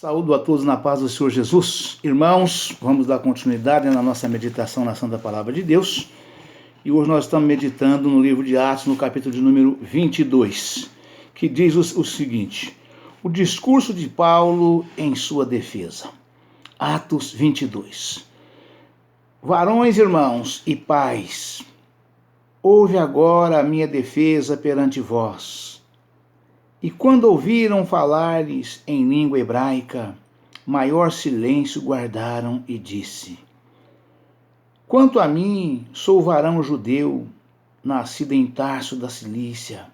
Saúdo a todos na paz do Senhor Jesus. Irmãos, vamos dar continuidade na nossa meditação na Santa Palavra de Deus. E hoje nós estamos meditando no livro de Atos, no capítulo de número 22, que diz o seguinte: o discurso de Paulo em sua defesa. Atos 22. Varões, irmãos e pais, ouve agora a minha defesa perante vós. E quando ouviram falar-lhes em língua hebraica, maior silêncio guardaram e disse: quanto a mim, sou varão judeu, nascido em Tarso da Cilícia,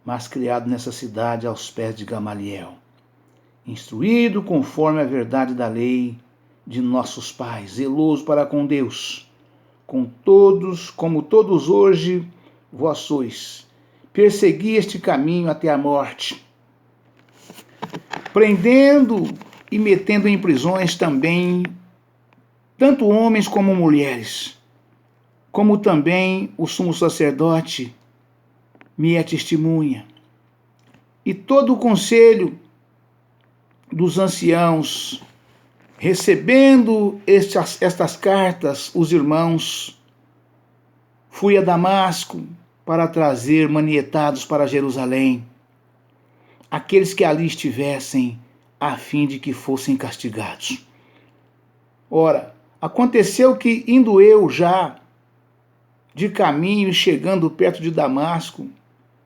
mas criado nessa cidade aos pés de Gamaliel, instruído conforme a verdade da lei de nossos pais, zeloso para com Deus, como todos hoje vós sois. Persegui este caminho até a morte, prendendo e metendo em prisões também tanto homens como mulheres, como também o sumo sacerdote me é testemunha. E todo o conselho dos anciãos, recebendo estas cartas, os irmãos, fui a Damasco para trazer manietados para Jerusalém aqueles que ali estivessem, a fim de que fossem castigados. Ora, aconteceu que, indo eu já de caminho e chegando perto de Damasco,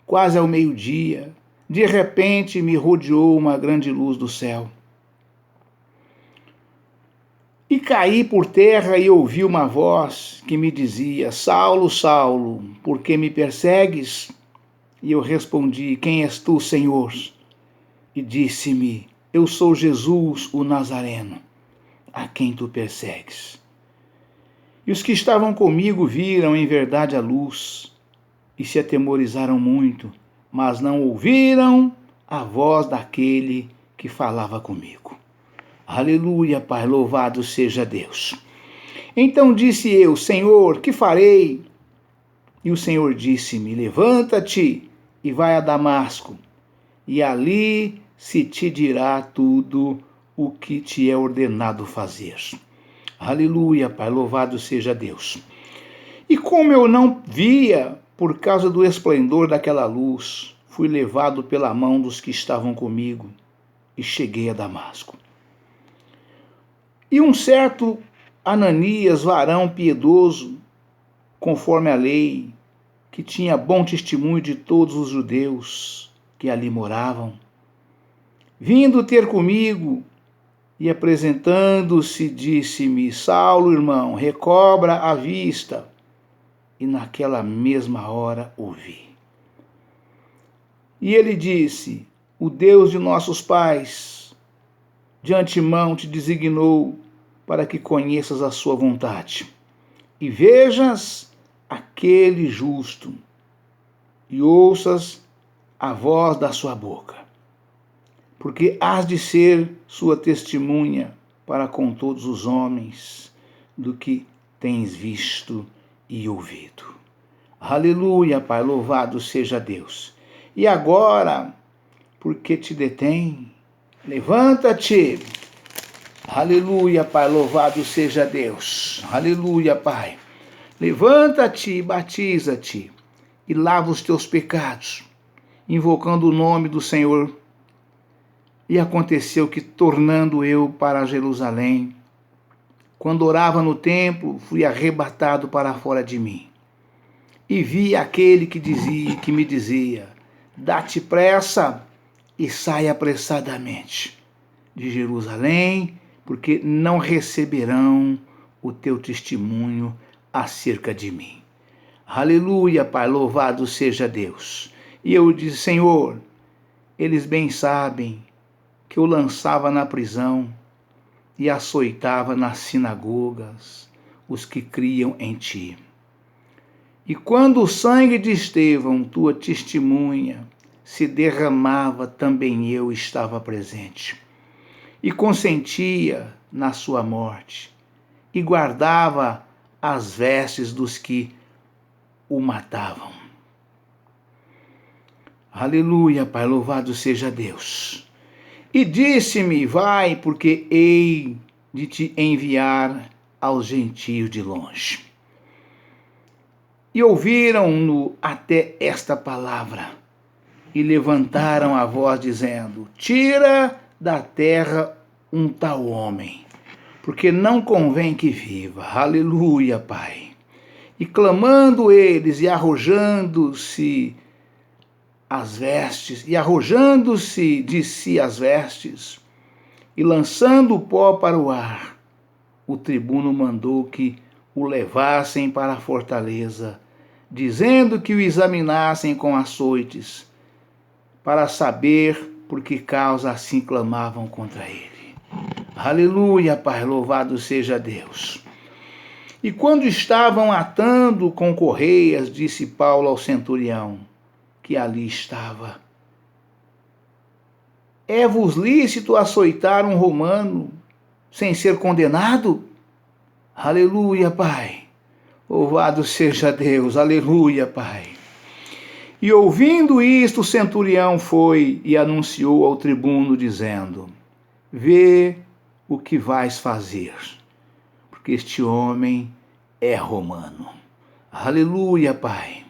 quase ao meio-dia, de repente me rodeou uma grande luz do céu. E caí por terra e ouvi uma voz que me dizia: Saulo, Saulo, por que me persegues? E eu respondi: quem és tu, Senhor? E disse-me: eu sou Jesus, o Nazareno, a quem tu persegues. E os que estavam comigo viram em verdade a luz e se atemorizaram muito, mas não ouviram a voz daquele que falava comigo. Aleluia, Pai, louvado seja Deus. Então disse eu: Senhor, que farei? E o Senhor disse-me: levanta-te e vai a Damasco, e ali se te dirá tudo o que te é ordenado fazer. Aleluia, Pai, louvado seja Deus. E como eu não via por causa do esplendor daquela luz, fui levado pela mão dos que estavam comigo e cheguei a Damasco. E um certo Ananias, varão piedoso, conforme a lei, que tinha bom testemunho de todos os judeus que ali moravam, vindo ter comigo e apresentando-se, disse-me: Saulo, irmão, recobra a vista. E naquela mesma hora ouvi. E ele disse: o Deus de nossos pais de antemão te designou para que conheças a sua vontade e vejas aquele justo e ouças a voz da sua boca, porque hás de ser sua testemunha para com todos os homens do que tens visto e ouvido. Aleluia, Pai, louvado seja Deus. E agora, por que te detém? Levanta-te. Aleluia, Pai, louvado seja Deus. Aleluia, Pai. Levanta-te e batiza-te e lava os teus pecados, invocando o nome do Senhor. E aconteceu que, tornando eu para Jerusalém, quando orava no templo, fui arrebatado para fora de mim. E vi aquele que me dizia: dá-te pressa e sai apressadamente de Jerusalém, porque não receberão o teu testemunho acerca de mim. Aleluia, Pai, louvado seja Deus. E eu disse: Senhor, eles bem sabem que eu lançava na prisão e açoitava nas sinagogas os que criam em ti. E quando o sangue de Estevão, tua testemunha, se derramava, também eu estava presente. E consentia na sua morte, e guardava as vestes dos que o matavam. Aleluia, Pai, louvado seja Deus. E disse-me: vai, porque hei de te enviar aos gentios de longe. E ouviram-no até esta palavra, e levantaram a voz, dizendo: tira da terra um tal homem, porque não convém que viva. Aleluia, Pai. E clamando eles, e arrojando-se de si as vestes, e lançando o pó para o ar, o tribuno mandou que o levassem para a fortaleza, dizendo que o examinassem com açoites, para saber por que causa assim clamavam contra ele. Aleluia, Pai, louvado seja Deus. E quando estavam atando com correias, disse Paulo ao centurião, que ali estava: é-vos lícito açoitar um romano sem ser condenado? Aleluia, Pai. Louvado seja Deus. Aleluia, Pai. E ouvindo isto, o centurião foi e anunciou ao tribuno, dizendo: vê o que vais fazer, porque este homem é romano. Aleluia, Pai.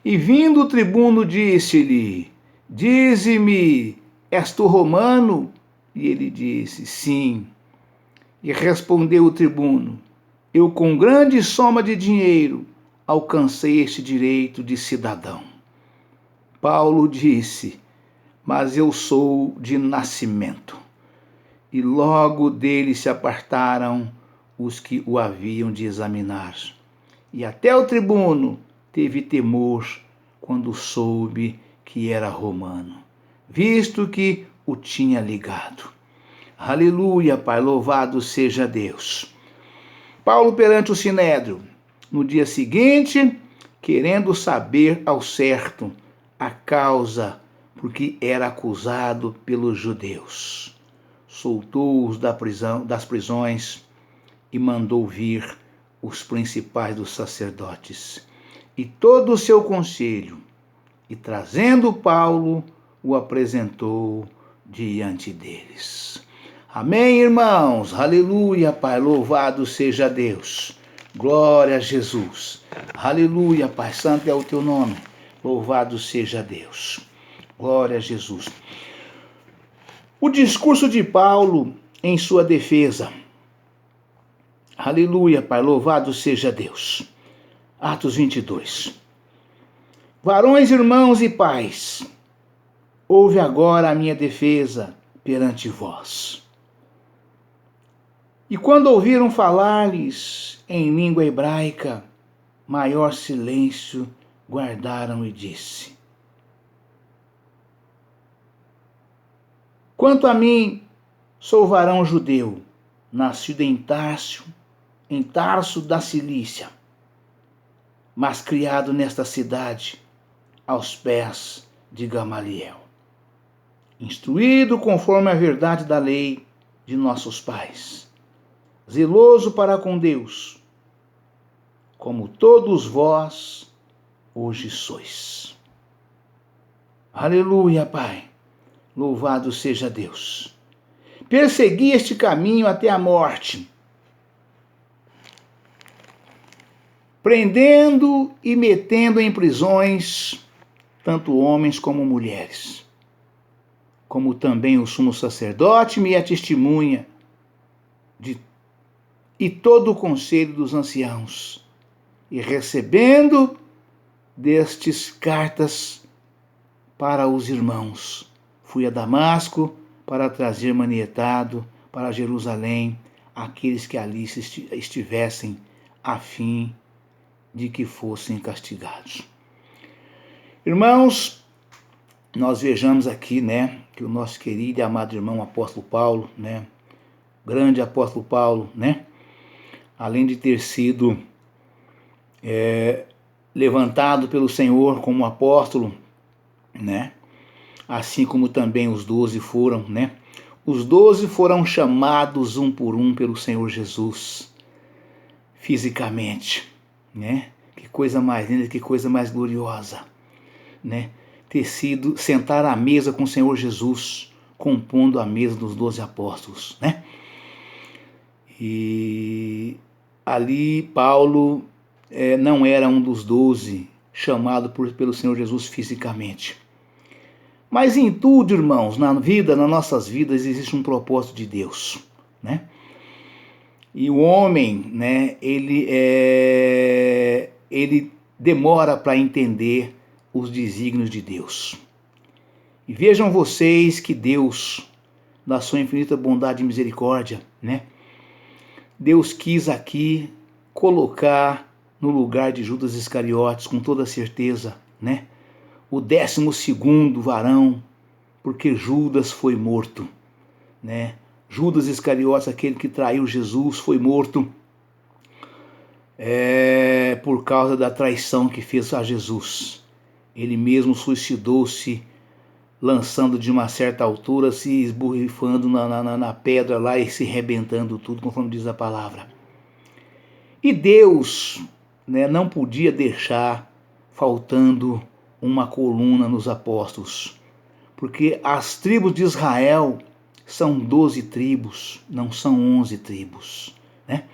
E vindo o tribuno, disse-lhe: dize-me, és tu romano? E ele disse: sim. E respondeu o tribuno: eu com grande soma de dinheiro alcancei este direito de cidadão. Paulo disse: mas eu sou de nascimento. E logo dele se apartaram os que o haviam de examinar. E até o tribuno teve temor quando soube que era romano, visto que o tinha ligado. Aleluia, Pai, louvado seja Deus. Paulo perante o Sinédrio, no dia seguinte, querendo saber ao certo a causa por que era acusado pelos judeus, soltou-os das prisões e mandou vir os principais dos sacerdotes e todo o seu conselho, e trazendo Paulo, o apresentou diante deles. Amém, irmãos? Aleluia, Pai, louvado seja Deus. Glória a Jesus. Aleluia, Pai, santo é o teu nome. Louvado seja Deus. Glória a Jesus. O discurso de Paulo em sua defesa. Aleluia, Pai, louvado seja Deus. Atos 22. Varões, irmãos e pais, ouve agora a minha defesa perante vós. E quando ouviram falar-lhes em língua hebraica, maior silêncio guardaram e disse: quanto a mim, sou varão judeu, nascido em Tarso da Cilícia, mas criado nesta cidade, aos pés de Gamaliel, instruído conforme a verdade da lei de nossos pais, zeloso para com Deus, como todos vós hoje sois. Aleluia, Pai, louvado seja Deus. Persegui este caminho até a morte, prendendo e metendo em prisões tanto homens como mulheres, como também o sumo sacerdote me é testemunha e todo o conselho dos anciãos, e recebendo destes cartas para os irmãos, fui a Damasco para trazer manietado para Jerusalém aqueles que ali estivessem, a fim de que fossem castigados. Irmãos, nós vejamos aqui, que o nosso querido e amado irmão apóstolo Paulo, grande apóstolo Paulo, além de ter sido levantado pelo Senhor como apóstolo, assim como também os 12 foram, Os 12 foram chamados um por um pelo Senhor Jesus, fisicamente, Que coisa mais linda, que coisa mais gloriosa, sentar à mesa com o Senhor Jesus, compondo a mesa dos 12 apóstolos, né? E ali Paulo não era um dos 12 chamado pelo Senhor Jesus fisicamente. Mas em tudo, irmãos, nas nossas vidas, existe um propósito de Deus, né? E o homem, né, ele demora para entender os desígnios de Deus. E vejam vocês que Deus, na sua infinita bondade e misericórdia, né, Deus quis aqui colocar no lugar de Judas Iscariotes, com toda certeza, né, o 12º varão, porque Judas foi morto, né? Judas Iscariotes, aquele que traiu Jesus, foi morto por causa da traição que fez a Jesus. Ele mesmo suicidou-se, lançando de uma certa altura, se esborrifando na pedra lá e se rebentando tudo, conforme diz a palavra. E Deus, né, não podia deixar faltando uma coluna nos apóstolos, porque as tribos de Israel são 12 tribos, não são 11 tribos, né?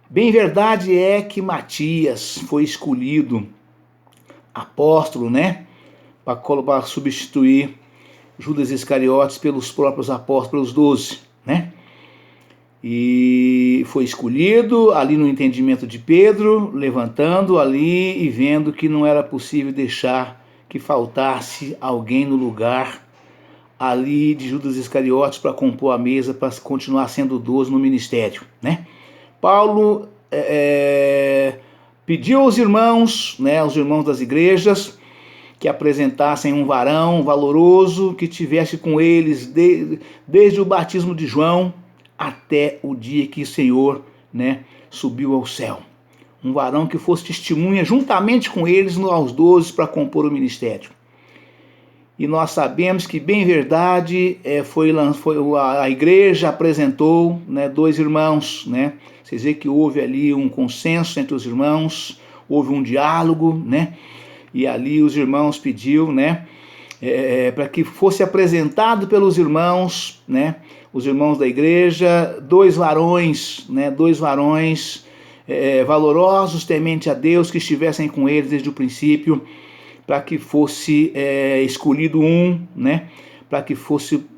Bem verdade é que Matias foi escolhido apóstolo, né, para substituir Judas Iscariotes pelos próprios apóstolos, pelos 12, né? E foi escolhido ali no entendimento de Pedro, levantando ali e vendo que não era possível deixar que faltasse alguém no lugar ali de Judas Iscariotes para compor a mesa, para continuar sendo 12 no ministério, né? Paulo pediu aos irmãos, né, aos irmãos das igrejas, que apresentassem um varão valoroso que tivesse com eles desde o batismo de João até o dia que o Senhor, né, subiu ao céu. Um varão que fosse testemunha juntamente com eles aos 12 para compor o ministério. E nós sabemos que, bem verdade, a igreja apresentou, né, 2 irmãos, né? Vocês veem que houve ali um consenso entre os irmãos, houve um diálogo, né? E ali os irmãos pediu, né, para que fosse apresentado pelos irmãos, né, os irmãos da igreja, 2 varões, né, 2 varões valorosos, temente a Deus, que estivessem com eles desde o princípio, para que fosse escolhido um, né, para que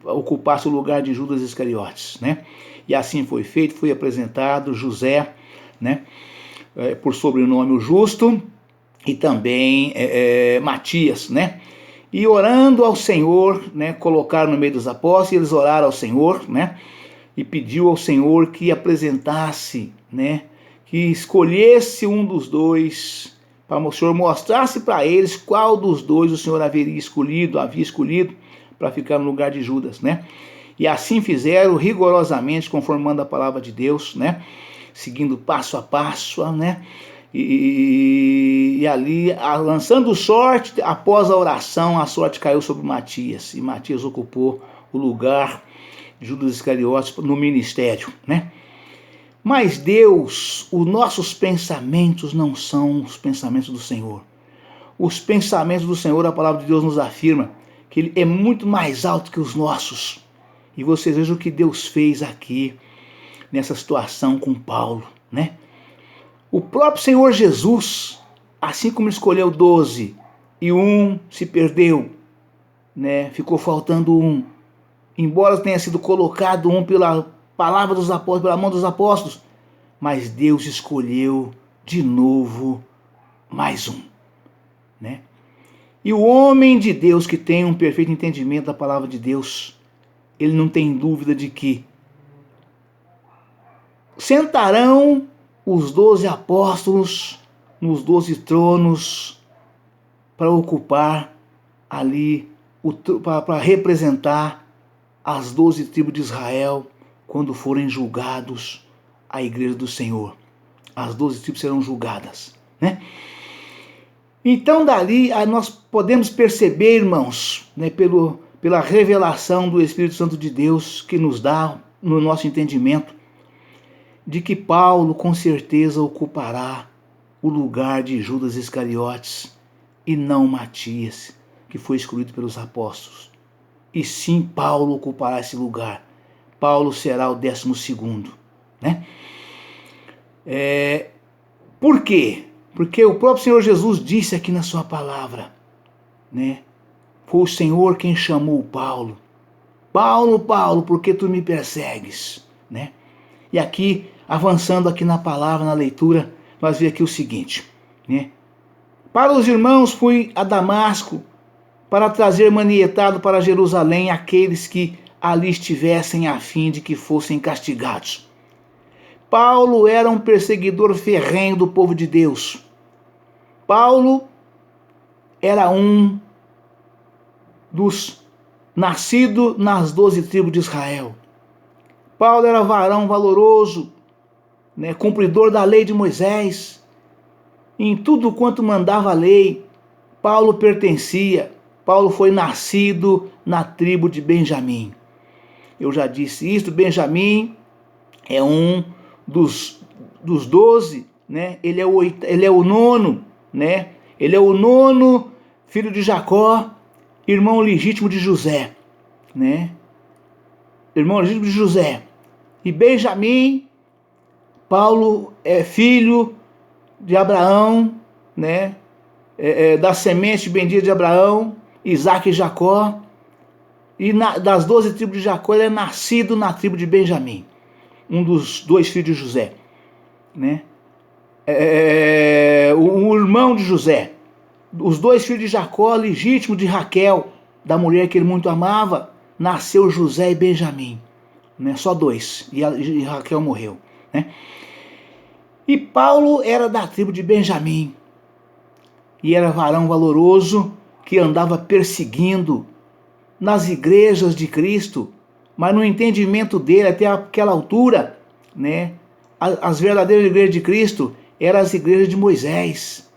ocupasse o lugar de Judas Iscariotes, né? E assim foi feito, foi apresentado José, né, por sobrenome o Justo, e também Matias, né? E orando ao Senhor, né, colocaram no meio dos apóstolos, e eles oraram ao Senhor, né, e pediu ao Senhor que apresentasse, né, que escolhesse um dos 2, para o Senhor mostrasse para eles qual dos 2 o Senhor havia escolhido para ficar no lugar de Judas, né? E assim fizeram rigorosamente, conformando a palavra de Deus, né? Seguindo passo a passo, né? E ali, lançando sorte, após a oração, a sorte caiu sobre Matias, e Matias ocupou o lugar de Judas Iscariotes no ministério, né? Mas Deus, os nossos pensamentos não são os pensamentos do Senhor. Os pensamentos do Senhor, a palavra de Deus nos afirma que Ele é muito mais alto que os nossos. E vocês vejam o que Deus fez aqui, nessa situação com Paulo, né? O próprio Senhor Jesus, assim como escolheu 12, e um se perdeu, né? Ficou faltando um. Embora tenha sido colocado um pela palavra dos apóstolos, pela mão dos apóstolos, mas Deus escolheu de novo mais um, né? E o homem de Deus que tem um perfeito entendimento da palavra de Deus, ele não tem dúvida de que sentarão os 12 apóstolos nos 12 tronos para ocupar ali, para representar as 12 tribos de Israel quando forem julgados a igreja do Senhor. As 12 tribos serão julgadas, né? Então dali nós podemos perceber, irmãos, né, pela revelação do Espírito Santo de Deus que nos dá no nosso entendimento, de que Paulo com certeza ocupará o lugar de Judas Iscariotes e não Matias, que foi escolhido pelos apóstolos. e sim Paulo ocupará esse lugar. Paulo será o 12º, né? Por quê? Porque o próprio Senhor Jesus disse aqui na sua palavra, né? Foi o Senhor quem chamou Paulo. Paulo, Paulo, por que tu me persegues? Né? E aqui, avançando aqui na palavra, na leitura, nós vemos aqui o seguinte, né? Para os irmãos fui a Damasco para trazer manietado para Jerusalém aqueles que ali estivessem a fim de que fossem castigados. Paulo era um perseguidor ferrenho do povo de Deus. Paulo era um dos nascidos nas 12 tribos de Israel. Paulo era varão valoroso, né, cumpridor da lei de Moisés. Em tudo quanto mandava a lei, Paulo pertencia. Paulo foi nascido na tribo de Benjamim. Eu já disse isso, Benjamim é um dos 12, né? Ele é o nono, né? Ele é o nono filho de Jacó, irmão legítimo de José, né? Irmão legítimo de José. E Benjamim, Paulo é filho de Abraão, né? Da semente bendita de Abraão, Isaac e Jacó. E das 12 tribos de Jacó, ele é nascido na tribo de Benjamim, um dos 2 filhos de José, né? O irmão de José, os 2 filhos de Jacó, legítimo de Raquel, da mulher que ele muito amava, nasceu José e Benjamim, né? Só 2, e Raquel morreu, né? E Paulo era da tribo de Benjamim, e era varão valoroso que andava perseguindo nas igrejas de Cristo, mas no entendimento dele, até aquela altura, né, as verdadeiras igrejas de Cristo eram as igrejas de Moisés,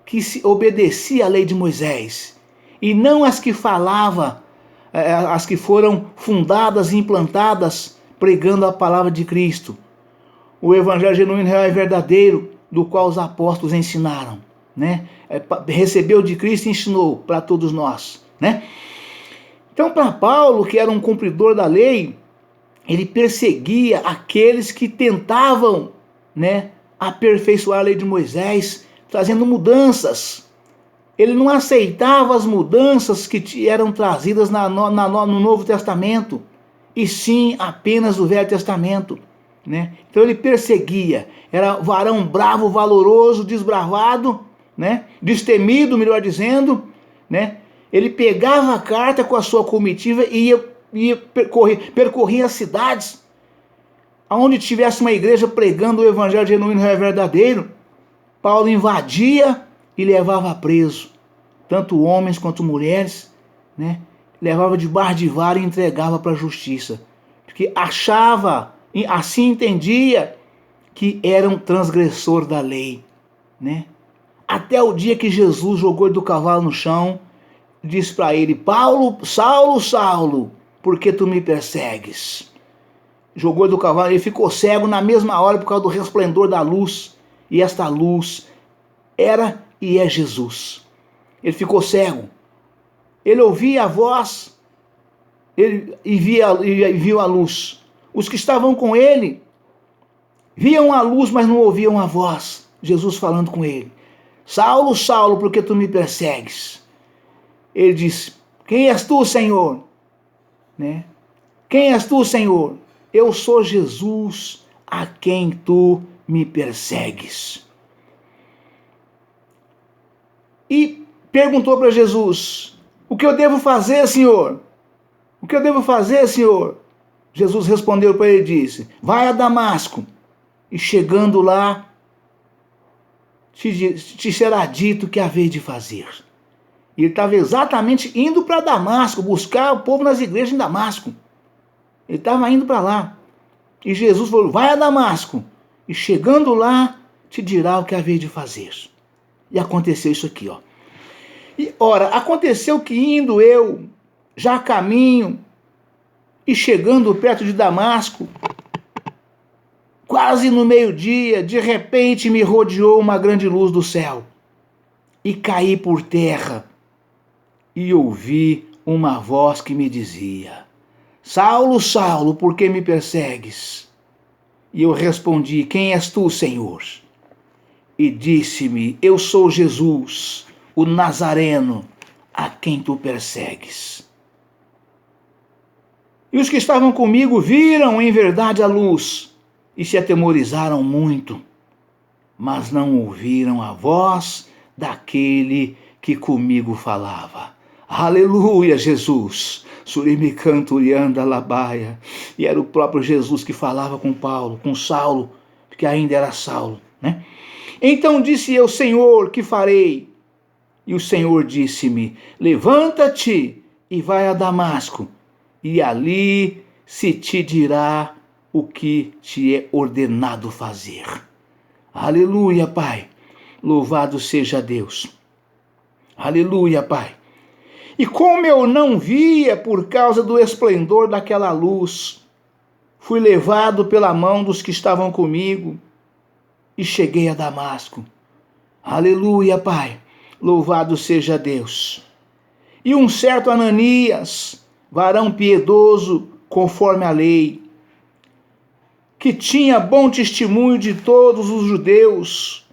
que se obedecia à lei de Moisés, e não as que falava, as que foram fundadas e implantadas pregando a palavra de Cristo, o evangelho genuíno, real e verdadeiro, do qual os apóstolos ensinaram, né? Recebeu de Cristo e ensinou para todos nós, né? Então, para Paulo, que era um cumpridor da lei, ele perseguia aqueles que tentavam, né, aperfeiçoar a lei de Moisés, trazendo mudanças. Ele não aceitava as mudanças que eram trazidas no Novo Testamento, e sim apenas o Velho Testamento, né? Então ele perseguia, era varão bravo, valoroso, desbravado, né, destemido, melhor dizendo, né? Ele pegava a carta com a sua comitiva e percorria as cidades, aonde tivesse uma igreja pregando o evangelho genuíno e verdadeiro. Paulo invadia e levava preso, tanto homens quanto mulheres, né? Levava de bar de vara e entregava para a justiça, porque achava, assim entendia, que era um transgressor da lei, né? Até o dia que Jesus jogou ele do cavalo no chão, disse para ele: Paulo, Saulo, Saulo, por que tu me persegues? Jogou ele do cavalo, ele ficou cego na mesma hora por causa do resplendor da luz, e esta luz era e é Jesus. Ele ficou cego, ele ouvia a voz, e viu a luz. Os que estavam com ele viam a luz, mas não ouviam a voz, Jesus falando com ele: Saulo, Saulo, por que tu me persegues? Ele disse: quem és tu, Senhor? Né? Quem és tu, Senhor? Eu sou Jesus, a quem tu me persegues. E perguntou para Jesus: o que eu devo fazer, Senhor? O que eu devo fazer, Senhor? Jesus respondeu para ele e disse: vai a Damasco, e chegando lá, te será dito o que haver de fazer. E ele estava exatamente indo para Damasco, buscar o povo nas igrejas em Damasco. Ele estava indo para lá. E Jesus falou: vai a Damasco, e chegando lá, te dirá o que haver de fazer. E aconteceu isso aqui, ó. E ora, aconteceu que indo eu, já a caminho, e chegando perto de Damasco, quase no meio-dia, de repente me rodeou uma grande luz do céu. E caí por terra, e ouvi uma voz que me dizia: Saulo, Saulo, por que me persegues? E eu respondi: Quem és tu, Senhor? E disse-me: Eu sou Jesus, o Nazareno, a quem tu persegues. E os que estavam comigo viram em verdade a luz e se atemorizaram muito, mas não ouviram a voz daquele que comigo falava. Aleluia, Jesus! Surimicanturianda labaia. E era o próprio Jesus que falava com Paulo, com Saulo, porque ainda era Saulo, né? Então disse eu: Senhor, que farei? E o Senhor disse-me: Levanta-te e vai a Damasco, e ali se te dirá o que te é ordenado fazer. Aleluia, Pai. Louvado seja Deus. Aleluia, Pai. E como eu não via por causa do esplendor daquela luz, fui levado pela mão dos que estavam comigo e cheguei a Damasco. Aleluia, Pai. Louvado seja Deus. E um certo Ananias, varão piedoso conforme a lei, que tinha bom testemunho de todos os judeus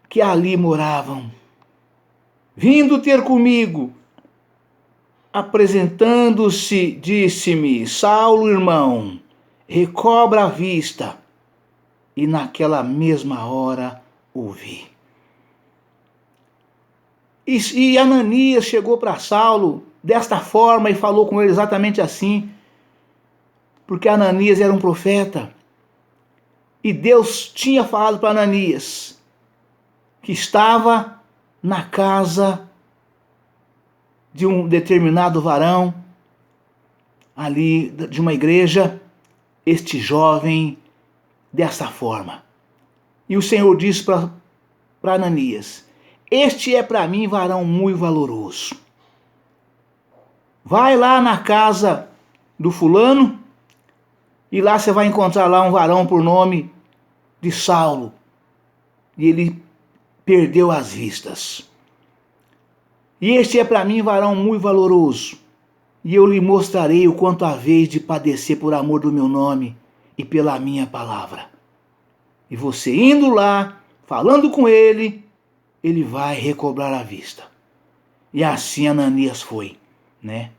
que ali moravam, vindo ter comigo, apresentando-se, disse-me: Saulo, irmão, recobra a vista. E naquela mesma hora ouvi. E Ananias chegou para Saulo desta forma e falou com ele exatamente assim, porque Ananias era um profeta. E Deus tinha falado para Ananias que estava na casa de um determinado varão, ali de uma igreja, este jovem dessa forma. E o Senhor disse para Ananias: Este é para mim varão muito valoroso. Vai lá na casa do fulano, e lá você vai encontrar lá um varão por nome de Saulo. E ele perdeu as vistas. E este é para mim varão muito valoroso, e eu lhe mostrarei o quanto há vez de padecer por amor do meu nome e pela minha palavra. E você indo lá, falando com ele, ele vai recobrar a vista. E assim Ananias foi, né?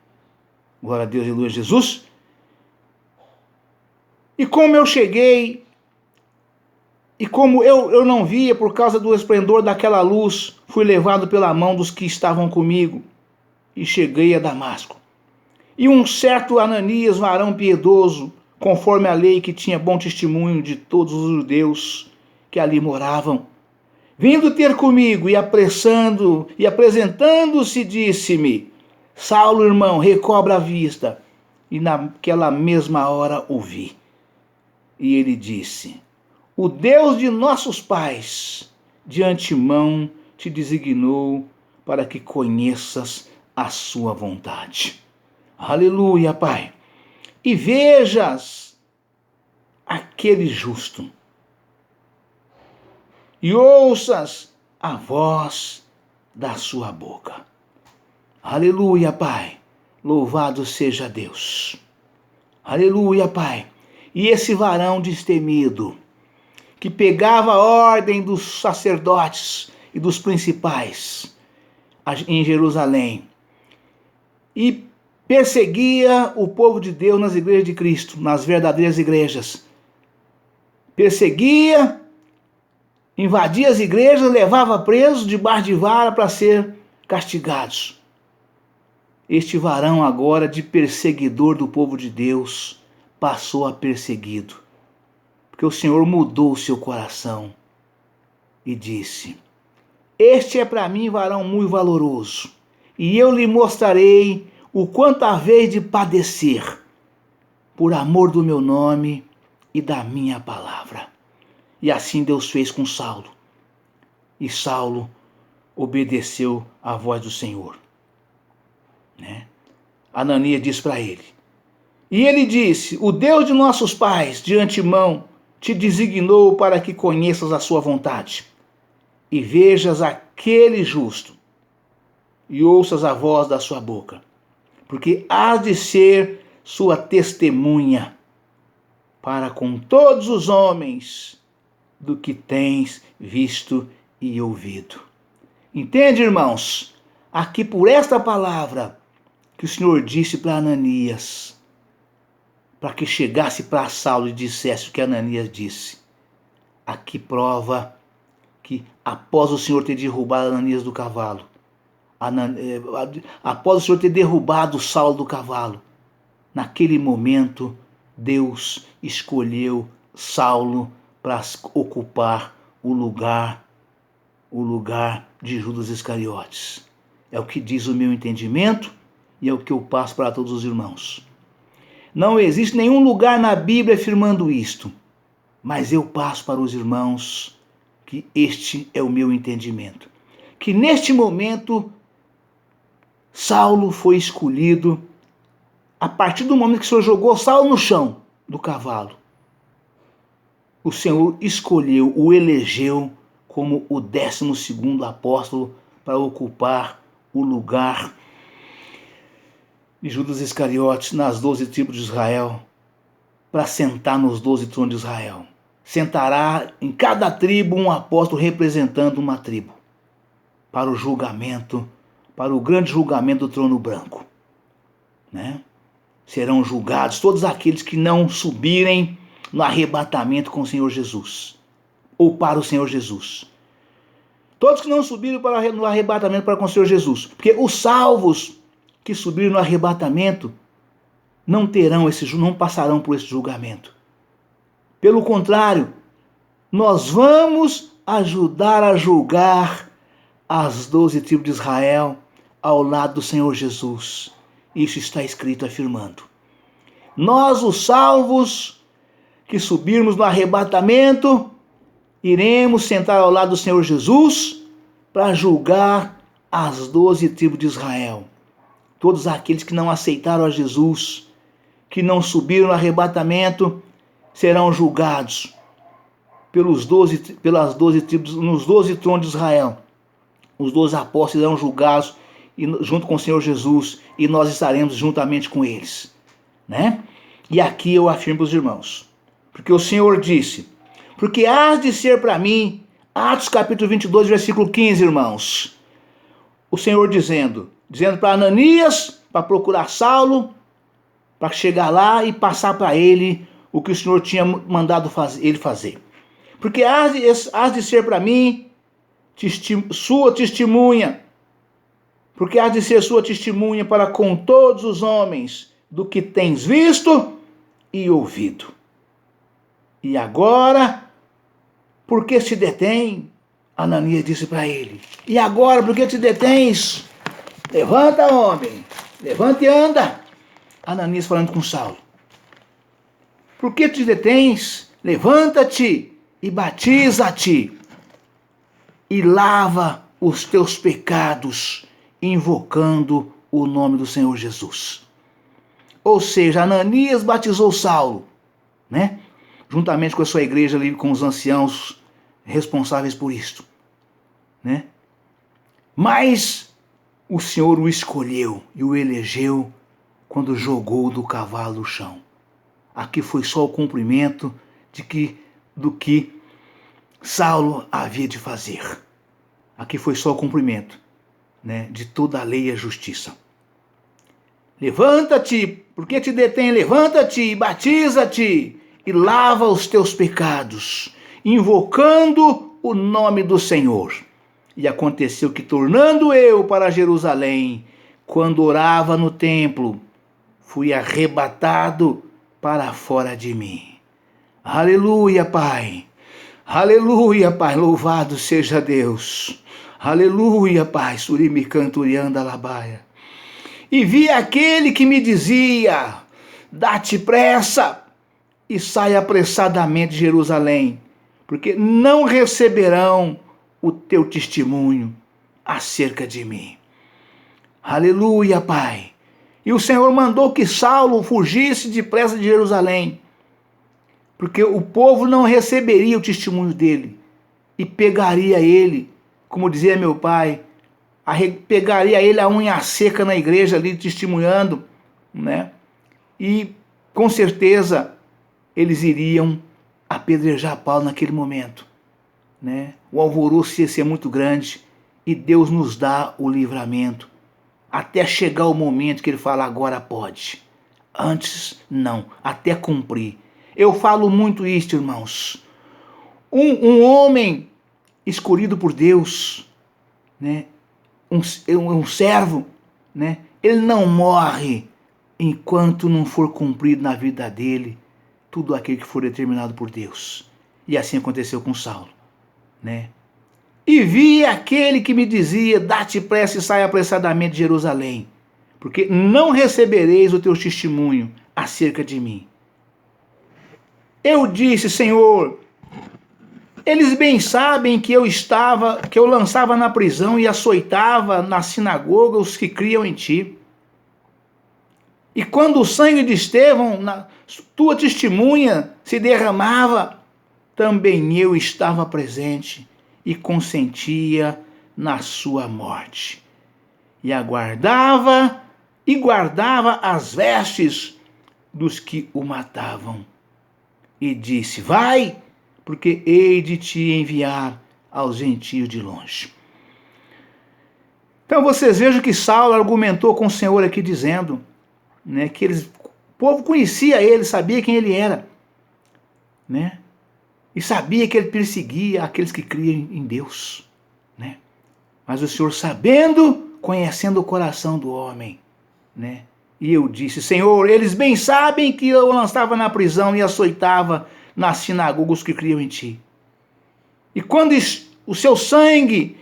Glória a Deus, aleluia, Jesus. E como eu cheguei, e como eu não via por causa do esplendor daquela luz, fui levado pela mão dos que estavam comigo e cheguei a Damasco. E um certo Ananias, varão piedoso, conforme a lei, que tinha bom testemunho de todos os judeus que ali moravam, vindo ter comigo e apresentando-se, disse-me: Saulo, irmão, recobra a vista. E naquela mesma hora ouvi. E ele disse: O Deus de nossos pais, de antemão te designou para que conheças a sua vontade. Aleluia, Pai. E vejas aquele justo, e ouças a voz da sua boca. Aleluia, Pai. Louvado seja Deus. Aleluia, Pai. E esse varão destemido, que pegava a ordem dos sacerdotes e dos principais em Jerusalém e perseguia o povo de Deus nas igrejas de Cristo, nas verdadeiras igrejas. Perseguia, invadia as igrejas, levava presos debaixo de vara para ser castigados. Este varão agora, de perseguidor do povo de Deus, passou a perseguido, porque o Senhor mudou o seu coração e disse: Este é para mim varão muito valoroso, e eu lhe mostrarei o quanto há vez de padecer por amor do meu nome e da minha palavra. E assim Deus fez com Saulo. E Saulo obedeceu à voz do Senhor, né? Ananias disse para ele. E ele disse: O Deus de nossos pais, de antemão, te designou para que conheças a sua vontade e vejas aquele justo e ouças a voz da sua boca. porque hás de ser sua testemunha para com todos os homens do que tens visto e ouvido. Entende, irmãos? Aqui por esta palavra que o Senhor disse para Ananias, para que chegasse para Saulo e dissesse o que Ananias disse. Aqui prova que após o Senhor ter derrubado Ananias do cavalo, após o Senhor ter derrubado Saulo do cavalo, naquele momento Deus escolheu Saulo para ocupar o lugar de Judas Iscariotes. É o que diz o meu entendimento e é o que eu passo para todos os irmãos. Não existe nenhum lugar na Bíblia afirmando isto, mas eu passo para os irmãos que este é o meu entendimento. Que neste momento, Saulo foi escolhido a partir do momento que o Senhor jogou Saulo no chão do cavalo. O Senhor escolheu, o elegeu como o 12º apóstolo para ocupar o lugar de Judas Iscariotes nas 12 tribos de Israel, para sentar nos 12 tronos de Israel. Sentará em cada tribo um apóstolo representando uma tribo, para o julgamento, para o grande julgamento do trono branco. Né? Serão julgados todos aqueles que não subirem no arrebatamento com o Senhor Jesus, ou para o Senhor Jesus. Todos que não subiram no arrebatamento para com o Senhor Jesus, porque os salvos que subiram no arrebatamento não passarão por esse julgamento. Pelo contrário, nós vamos ajudar a julgar as 12 tribos de Israel ao lado do Senhor Jesus. Isso está escrito afirmando. Nós, os salvos que subirmos no arrebatamento, iremos sentar ao lado do Senhor Jesus para julgar as 12 tribos de Israel. Todos aqueles que não aceitaram a Jesus, que não subiram no arrebatamento, serão julgados pelas 12 tribos, nos 12 tronos de Israel. Os 12 apóstolos serão julgados junto com o Senhor Jesus, e nós estaremos juntamente com eles. Né? E aqui eu afirmo para os irmãos, porque o Senhor disse, porque hás de ser para mim, Atos capítulo 22, versículo 15, irmãos. O Senhor dizendo para Ananias, para procurar Saulo, para chegar lá e passar para ele o que o Senhor tinha mandado ele fazer. Porque hás de ser para mim sua testemunha, porque hás de ser sua testemunha para com todos os homens do que tens visto e ouvido. E agora, por que se detém? Ananias disse para ele. E agora, por que te detens? Levanta, homem, levanta e anda. Ananias falando com Saulo. Por que te detens? Levanta-te e batiza-te e lava os teus pecados, invocando o nome do Senhor Jesus. Ou seja, Ananias batizou Saulo, né? Juntamente com a sua igreja ali, com os anciãos responsáveis por isto, né? Mas o Senhor o escolheu e o elegeu quando jogou do cavalo no chão. Aqui foi só o cumprimento do que Saulo havia de fazer. Aqui foi só o cumprimento, né, de toda a lei e a justiça. Levanta-te, por que te detém? Levanta-te e batiza-te e lava os teus pecados, invocando o nome do Senhor. E aconteceu que, tornando eu para Jerusalém, quando orava no templo, fui arrebatado para fora de mim. Aleluia, Pai. Aleluia, Pai. Louvado seja Deus. Aleluia, Pai. Surimi canturianda labaia. E vi aquele que me dizia, dá-te pressa e sai apressadamente de Jerusalém, porque não receberão o teu testemunho acerca de mim. Aleluia, Pai. E o Senhor mandou que Saulo fugisse depressa de Jerusalém, porque o povo não receberia o testemunho dele e pegaria ele, como dizia meu pai, pegaria ele a unha seca na igreja ali, testemunhando, né? E com certeza eles iriam apedrejar Paulo naquele momento, né? O alvoroço ia ser muito grande e Deus nos dá o livramento até chegar o momento que ele fala agora pode. Antes não, até cumprir. Eu falo muito isso, irmãos. Um homem escolhido por Deus, né? Um servo, né? Ele não morre enquanto não for cumprido na vida dele tudo aquilo que for determinado por Deus. E assim aconteceu com Saulo, né? E vi aquele que me dizia, dá-te pressa e sai apressadamente de Jerusalém, porque não recebereis o teu testemunho acerca de mim. Eu disse, Senhor, eles bem sabem que eu lançava na prisão e açoitava na sinagoga os que criam em ti. E quando o sangue de Estevão, tua testemunha, se derramava, também eu estava presente e consentia na sua morte. E guardava as vestes dos que o matavam. E disse, vai, porque hei de te enviar aos gentios de longe. Então vocês vejam que Saulo argumentou com o Senhor aqui dizendo, né, que o povo conhecia ele, sabia quem ele era, né? E sabia que ele perseguia aqueles que criam em Deus, né? Mas o Senhor, sabendo, conhecendo o coração do homem, né? E eu disse, Senhor, eles bem sabem que eu lançava na prisão e açoitava nas sinagogas que criam em ti. E quando o sangue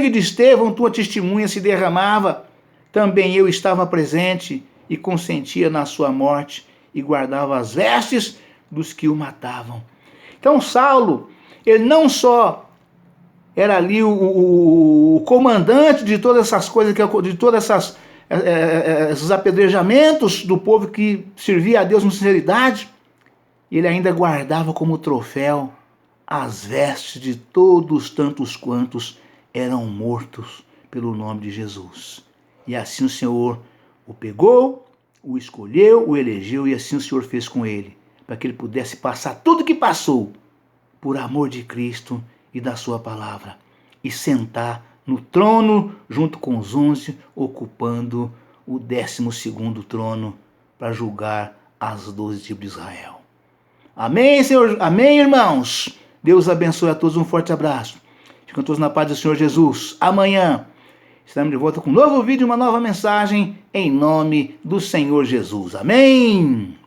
de Estevão, tua testemunha, se derramava, também eu estava presente e consentia na sua morte e guardava as vestes dos que o matavam. Então Saulo, ele não só era ali o comandante de todas essas coisas, de todas esses apedrejamentos do povo que servia a Deus com sinceridade, ele ainda guardava como troféu as vestes de todos tantos quantos eram mortos pelo nome de Jesus. E assim o Senhor o pegou, o escolheu, o elegeu, e assim o Senhor fez com ele, para que ele pudesse passar tudo que passou, por amor de Cristo e da sua palavra, e sentar no trono, junto com os 11, ocupando o 12º trono, para julgar as 12 tribos de Israel. Amém, Senhor? Amém, irmãos? Deus abençoe a todos, um forte abraço. Ficam todos na paz do Senhor Jesus. Amanhã estaremos de volta com um novo vídeo, uma nova mensagem, em nome do Senhor Jesus. Amém!